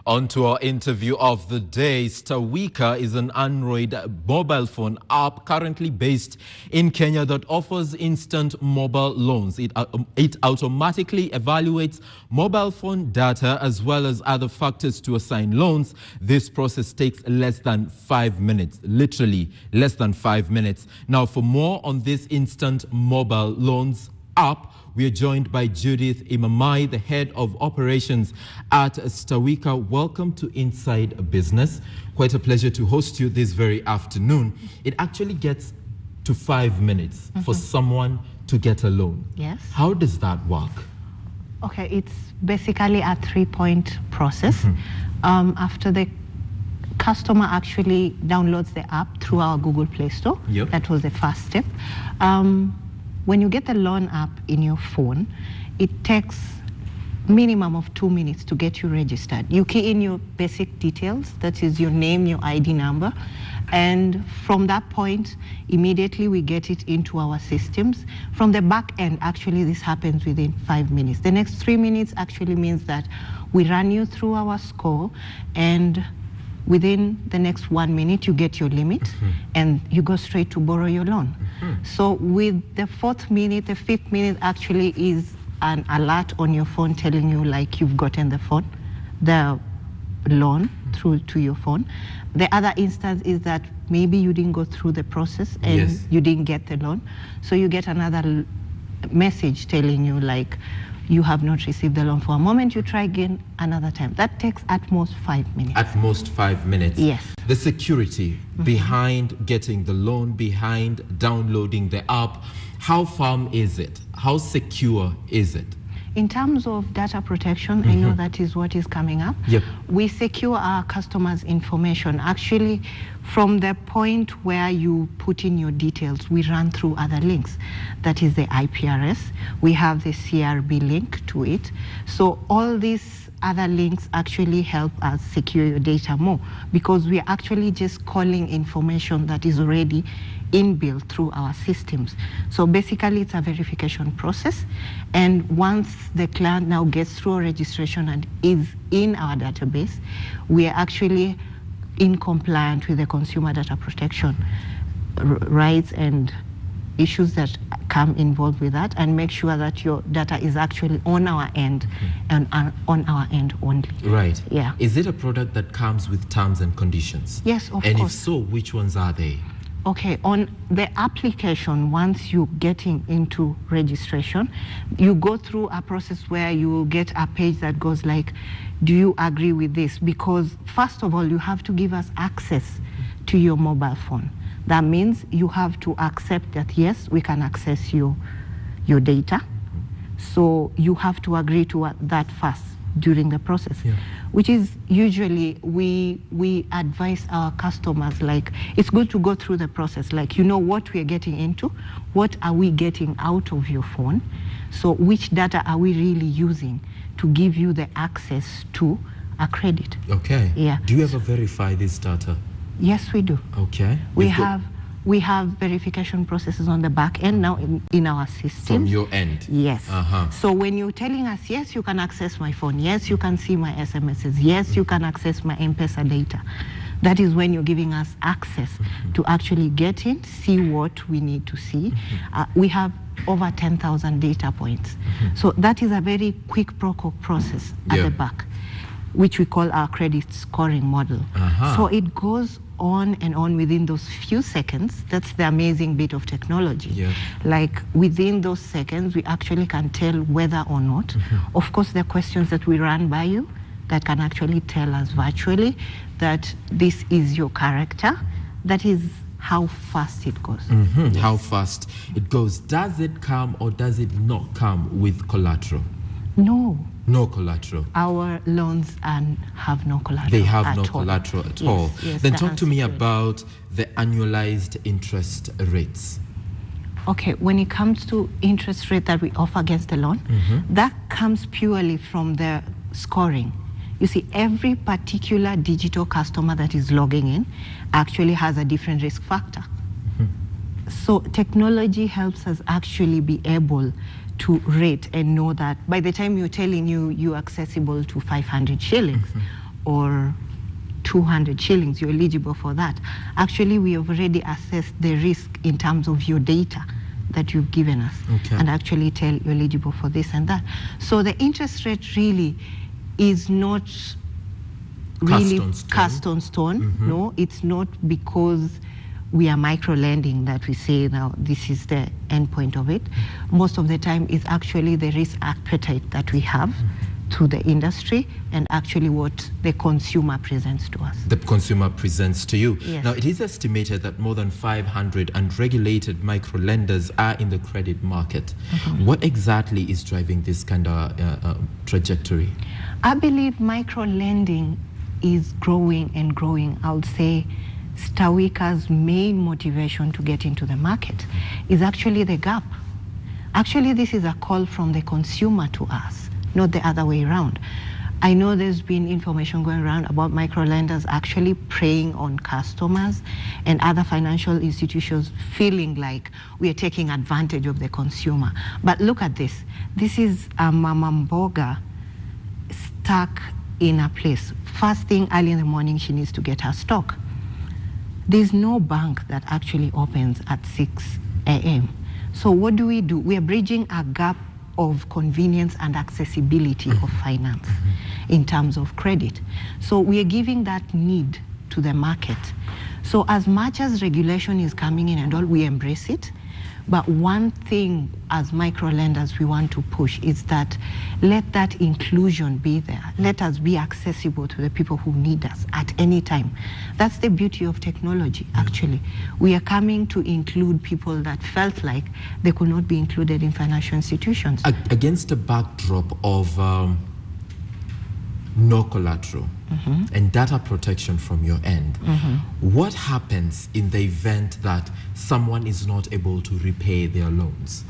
On to our interview of the day. Stawika is an Android mobile phone app currently based in Kenya that offers instant mobile loans. It automatically evaluates mobile phone data as well as other factors to assign loans. This process takes less than 5 minutes, literally less than 5 minutes. Now, for more on this instant mobile loans app, we are joined by Judith Imamai, the head of operations at Stawika. Welcome to Inside Business. Quite a pleasure to host you this very afternoon. It actually gets to 5 minutes for someone to get a loan. Yes. How does that work? Okay, it's basically a 3-point process. After the customer actually downloads the app through our Google Play Store, that was the first step. When you get the loan app in your phone, it takes minimum of 2 minutes to get you registered. You key in your basic details, that is your name, your ID number, and from that point, immediately we get it into our systems. From the back end, actually this happens within 5 minutes. The next 3 minutes actually means that we run you through our score, and within the next 1 minute, you get your limit and you go straight to borrow your loan. So with the 4th minute, the 5th minute actually is an alert on your phone telling you like you've gotten the loan through to your phone. The other instance is that maybe you didn't go through the process and you didn't get the loan. So you get another message telling you like, you have not received the loan for a moment, you try again another time. That takes at most 5 minutes. At most 5 minutes? Yes. The security behind getting the loan, behind downloading the app, how firm is it? How secure is it? In terms of data protection, I know that is what is coming up. We secure our customers' information. Actually, from the point where you put in your details, we run through other links. That is the IPRS. We have the CRB link to it. So all these other links actually help us secure your data more, because we are actually just calling information that is already inbuilt through our systems. So basically it's a verification process, and once the client now gets through a registration and is in our database, we are actually in compliance with the consumer data protection rights and issues that come involved with that, and make sure that your data is actually on our end and on our end only. Right. Yeah. Is it a product that comes with terms and conditions? Yes, of course. And if so, which ones are they? Okay, on the application, once you're getting into registration, you go through a process where you will get a page that goes like, do you agree with this? Because first of all, you have to give us access to your mobile phone. That means you have to accept that, yes, we can access your data. So you have to agree to that first during the process, which is usually we advise our customers, like, it's good to go through the process, like, you know what we are getting into, what are we getting out of your phone, so which data are we really using to give you the access to a credit. Okay. Yeah. Do you ever verify this data? Yes, we do. Okay. We have verification processes on the back end now in our system. From your end? Yes. So when you're telling us, yes, you can access my phone, yes, you can see my SMSs, yes, you can access my M-Pesa data, that is when you're giving us access to actually get in, see what we need to see. We have over 10,000 data points. So that is a very quick process at the back, which we call our credit scoring model. So it goes on and on within those few seconds. That's the amazing bit of technology. Like within those seconds, we actually can tell whether or not. Of course, there are questions that we run by you that can actually tell us virtually that this is your character. That is how fast it goes. How fast it goes. Does it come or does it not come with collateral? No. No collateral. Our loans have no collateral. They have no collateral at all. Yes, then talk to me about the annualized interest rates. Okay, when it comes to interest rate that we offer against the loan, that comes purely from the scoring. You see, every particular digital customer that is logging in actually has a different risk factor. So technology helps us actually be able to rate and know that by the time you're telling you're accessible to 500 shillings, or 200 shillings, you're eligible for that. Actually, we have already assessed the risk in terms of your data that you've given us, and actually tell you're eligible for this and that. So the interest rate is not really cast on stone. No, it's not because we are micro-lending that we say now this is the end point of it. Most of the time it's actually the risk appetite that we have to the industry and actually what the consumer presents to us. The consumer presents to you. Yes. Now, it is estimated that more than 500 unregulated micro-lenders are in the credit market. What exactly is driving this kind of trajectory? I believe micro-lending is growing and growing. I would say Stawika's main motivation to get into the market is actually the gap. Actually, this is a call from the consumer to us, not the other way around. I know there's been information going around about micro-lenders actually preying on customers and other financial institutions feeling like we are taking advantage of the consumer. But look at this. This is a mama mboga stuck in a place. First thing early in the morning, she needs to get her stock. There's no bank that actually opens at 6 a.m. So what do? We are bridging a gap of convenience and accessibility of finance in terms of credit. So we are giving that need to the market. So as much as regulation is coming in and all, we embrace it. But one thing as micro-lenders we want to push is that let that inclusion be there. Let us be accessible to the people who need us at any time. That's the beauty of technology, actually. We are coming to include people that felt like they could not be included in financial institutions. Against a backdrop of no collateral and data protection from your end, what happens in the event that someone is not able to repay their loans?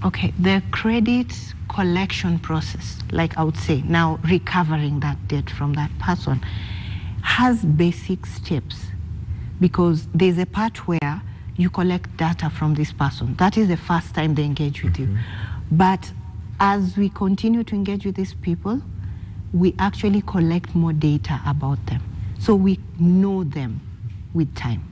Okay, the credit collection process, like I would say, now recovering that debt from that person, has basic steps, because there's a part where you collect data from this person. That is the first time they engage with you. But as we continue to engage with these people, we actually collect more data about them. So we know them with time,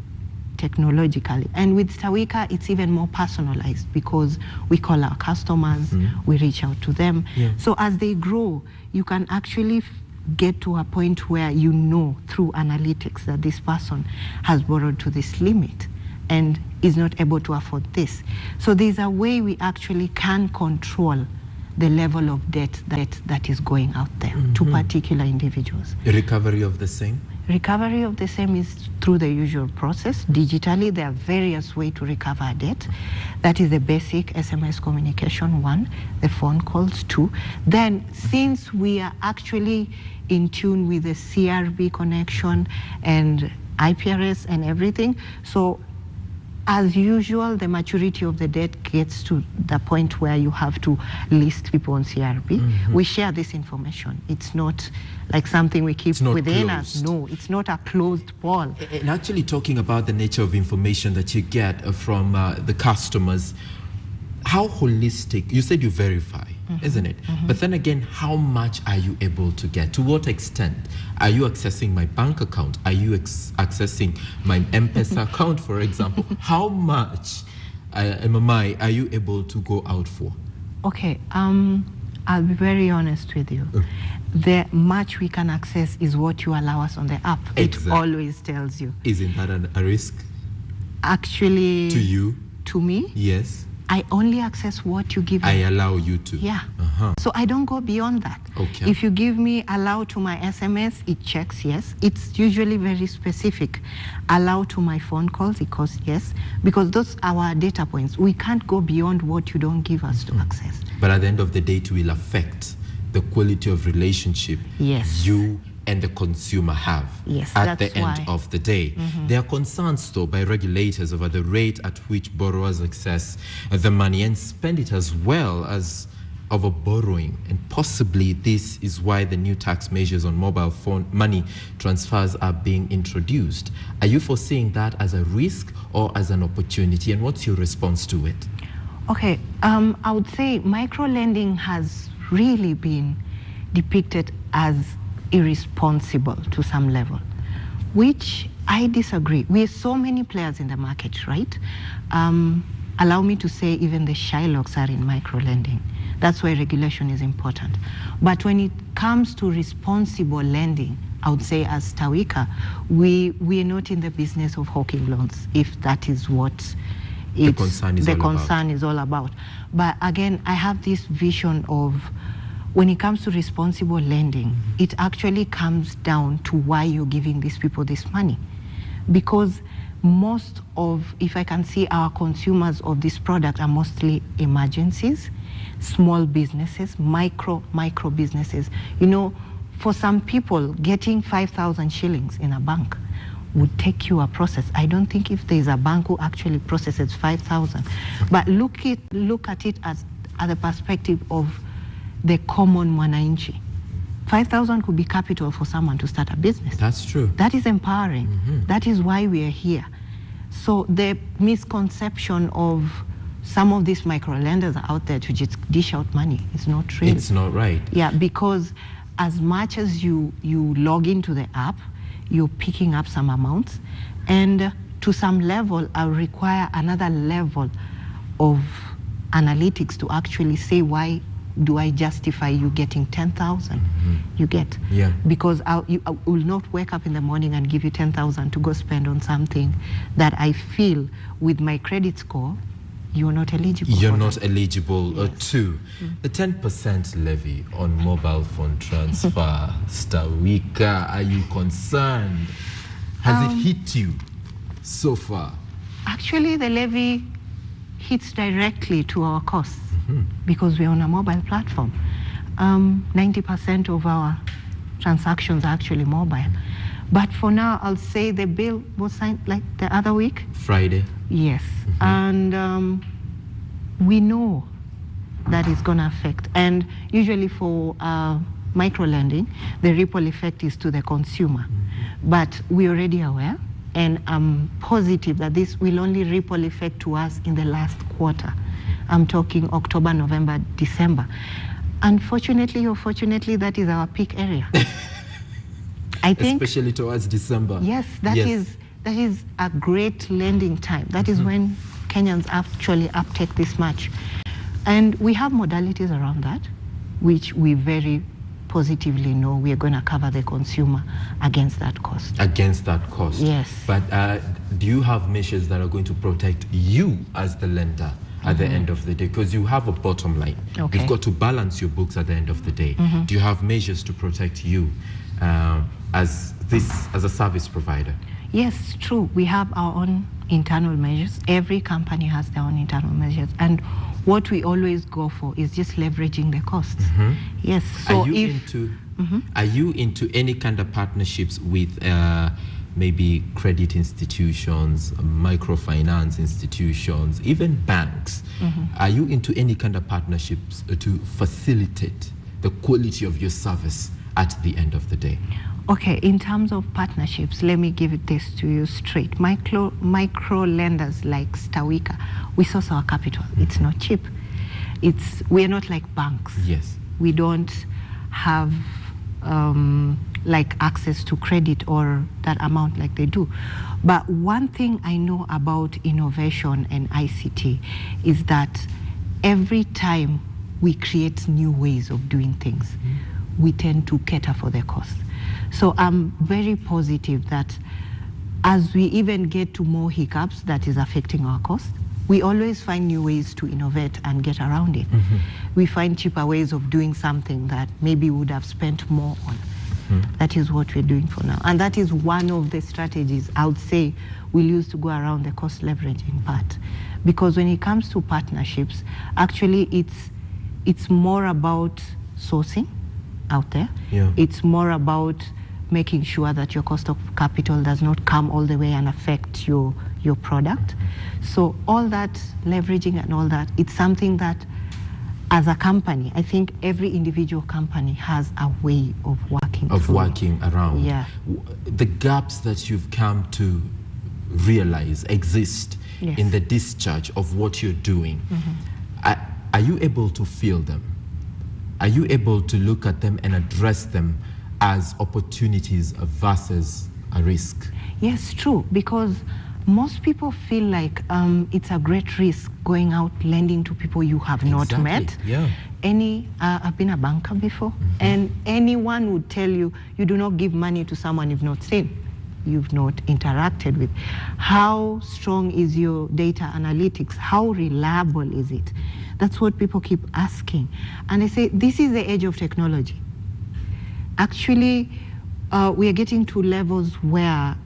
technologically. And with Stawika, it's even more personalized because we call our customers, we reach out to them. So as they grow, you can actually get to a point where you know through analytics that this person has borrowed to this limit and is not able to afford this. So there's a way we actually can control the level of debt that is going out there to particular individuals. Recovery of the same? Recovery of the same is through the usual process. Digitally, there are various ways to recover a debt. That is the basic SMS communication, 1, the phone calls, 2. Then, since we are actually in tune with the CRB connection and IPRS and everything, so as usual, the maturity of the debt gets to the point where you have to list people on CRB. We share this information. It's not like something we keep within us. No, it's not a closed ball. And actually talking about the nature of information that you get from the customers, how holistic, you said you verify, isn't it? But then again, how much are you able to get? To what extent? Are you accessing my bank account? Are you accessing my M-Pesa account, for example? How much MMI are you able to go out for? Okay, I'll be very honest with you. The much we can access is what you allow us on the app. Exactly. It always tells you. Isn't that a risk? Actually. To you? To me? Yes. I only access what you give me. I allow you to. Yeah. So I don't go beyond that. Okay. If you give me allow to my SMS, it checks yes. It's usually very specific. Allow to my phone calls, it goes yes. Because those are our data points. We can't go beyond what you don't give us to access. But at the end of the day, it will affect the quality of relationship you and the consumer have at the end of the day. There are concerns, though, by regulators over the rate at which borrowers access the money and spend it, as well as over borrowing. And possibly this is why the new tax measures on mobile phone money transfers are being introduced. Are you foreseeing that as a risk or as an opportunity? And what's your response to it? Okay, I would say micro-lending has really been depicted as irresponsible to some level, which I disagree. We have so many players in the market, right? Allow me to say even the Shylocks are in micro-lending. That's why regulation is important. But when it comes to responsible lending, I would say as Stawika, we are not in the business of hawking loans, if that is what the concern is all about. But again, I have this vision of when it comes to responsible lending, it actually comes down to why you're giving these people this money. Because most of, if I can see, our consumers of this product are mostly emergencies, small businesses, micro businesses. You know, for some people, getting 5,000 shillings in a bank would take you a process. I don't think if there's a bank who actually processes 5,000. But look at it as the perspective of the common mwananchi. 5,000 could be capital for someone to start a business. That's true. That is empowering. That is why we are here. So the misconception of some of these micro lenders out there to just dish out money is not true. It's not right. Yeah, because as much as you log into the app, you're picking up some amounts, and to some level, I'll require another level of analytics to actually say, why do I justify you getting 10,000? You get? Yeah. Because I will not wake up in the morning and give you 10,000 to go spend on something that I feel with my credit score, you're not eligible for. You're not eligible to. The 10% levy on mobile phone transfer, Stawika, are you concerned? Has it hit you so far? Actually, the levy hits directly to our costs because we're on a mobile platform. 90% of our transactions are actually mobile. But for now, I'll say the bill was signed like the other week. Friday? Yes. And we know that it's going to affect. And usually for micro-lending, the ripple effect is to the consumer. But we're already aware, and I'm positive that this will only ripple effect to us in the last quarter. I'm talking October, November, December. Unfortunately or fortunately, that is our peak area. I think, especially towards December. Yes, that is a great lending time. That is when Kenyans actually uptake this much. And we have modalities around that, which we very positively know we are going to cover the consumer against that cost. Against that cost. Yes. But do you have measures that are going to protect you as the lender at the end of the day? Because you have a bottom line. Okay. You've got to balance your books at the end of the day. Do you have measures to protect you as a service provider? Yes, true. We have our own internal measures. Every company has their own internal measures. And what we always go for is just leveraging the costs. Yes. So are you into any kind of partnerships with maybe credit institutions, microfinance institutions, even banks? Are you into any kind of partnerships to facilitate the quality of your service at the end of the day? Okay, in terms of partnerships, let me give it this to you straight. Micro lenders like Stawika, we source our capital. It's not cheap. We're not like banks. Yes. We don't have like access to credit or that amount like they do. But one thing I know about innovation and ICT is that every time we create new ways of doing things, we tend to cater for the cost. So I'm very positive that as we even get to more hiccups that is affecting our cost, we always find new ways to innovate and get around it. We find cheaper ways of doing something that maybe we would have spent more on. That is what we're doing for now. And that is one of the strategies I would say we'll use to go around the cost leveraging part. Because when it comes to partnerships, actually it's more about sourcing out there. It's more about making sure that your cost of capital does not come all the way and affect your product. So all that leveraging and all that, it's something that as a company, I think every individual company has a way of working around. Yeah. The gaps that you've come to realize exist in the discharge of what you're doing, are you able to feel them? Are you able to look at them and address them as opportunities versus a risk. Yes, true, because most people feel like it's a great risk going out lending to people you have not met. Yeah. I've been a banker before, and anyone would tell you, you do not give money to someone you've not seen, you've not interacted with. How strong is your data analytics? How reliable is it? That's what people keep asking. And I say, this is the age of technology. Actually, we are getting to levels where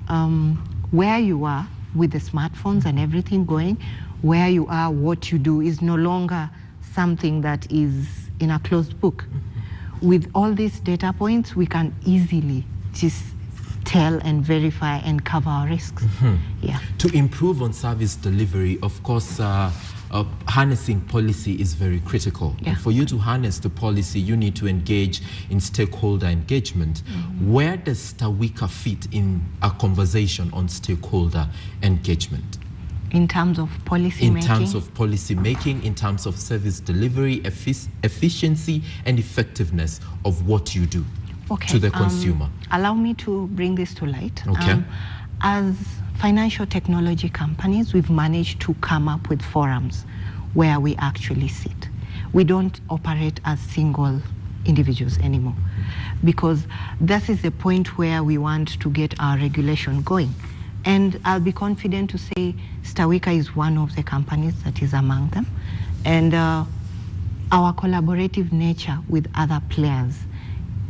you are with the smartphones and everything going, where you are, what you do is no longer something that is in a closed book. With all these data points, we can easily just tell and verify and cover our risks. Yeah. To improve on service delivery, of course, harnessing policy is very critical. Yeah. And for you to harness the policy, you need to engage in stakeholder engagement. Where does Stawika fit in a conversation on stakeholder engagement? In terms of policy making? In terms of policy making, in terms of service delivery, efficiency and effectiveness of what you do to the consumer. Allow me to bring this to light. Okay. As financial technology companies, we've managed to come up with forums where we actually sit. We don't operate as single individuals anymore, because this is the point where we want to get our regulation going. And I'll be confident to say Stawika is one of the companies that is among them. And our collaborative nature with other players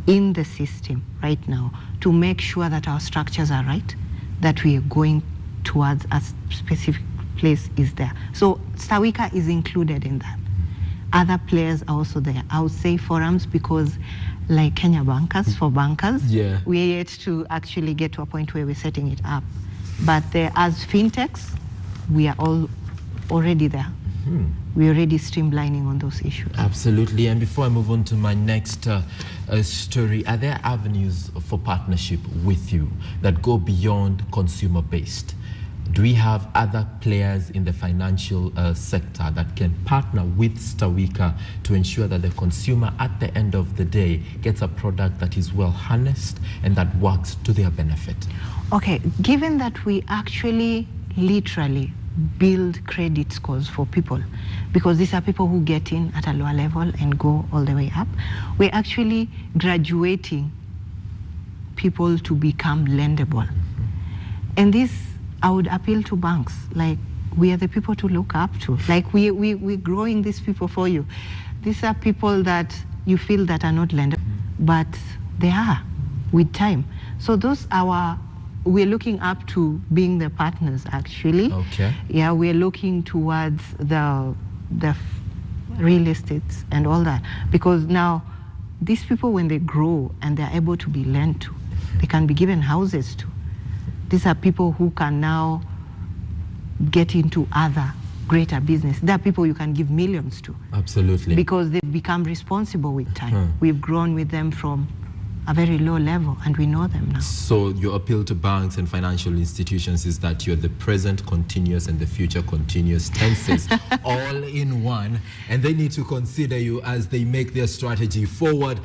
in the system right now to make sure that our structures are right, that we are going towards a specific place is there. So Stawika is included in that. Other players are also there. I would say forums, because like Kenya Bankers for bankers, we are yet to actually get to a point where we're setting it up. But as fintechs, we are all already there. We're already streamlining on those issues. Absolutely. And before I move on to my next story, are there avenues for partnership with you that go beyond consumer-based? Do we have other players in the financial sector that can partner with Stawika to ensure that the consumer at the end of the day gets a product that is well harnessed and that works to their benefit? Okay, given that we actually literally build credit scores for people, because these are people who get in at a lower level and go all the way up, we're actually graduating people to become lendable. And this, I would appeal to banks, like, we are the people to look up to. Like, we're growing these people for you. These are people that you feel that are not lendable, but they are with time. So those are we're looking up to being the partners, actually. Okay. Yeah, we're looking towards the real estate and all that, because now these people, when they grow and they're able to be lent to, they can be given houses to. These are people who can now get into other greater business. There are people you can give millions to. Absolutely. Because they've become responsible with time. We've grown with them from a very low level, and we know them now. So your appeal to banks and financial institutions is that you're the present continuous and the future continuous tenses all in one, and they need to consider you as they make their strategy forward.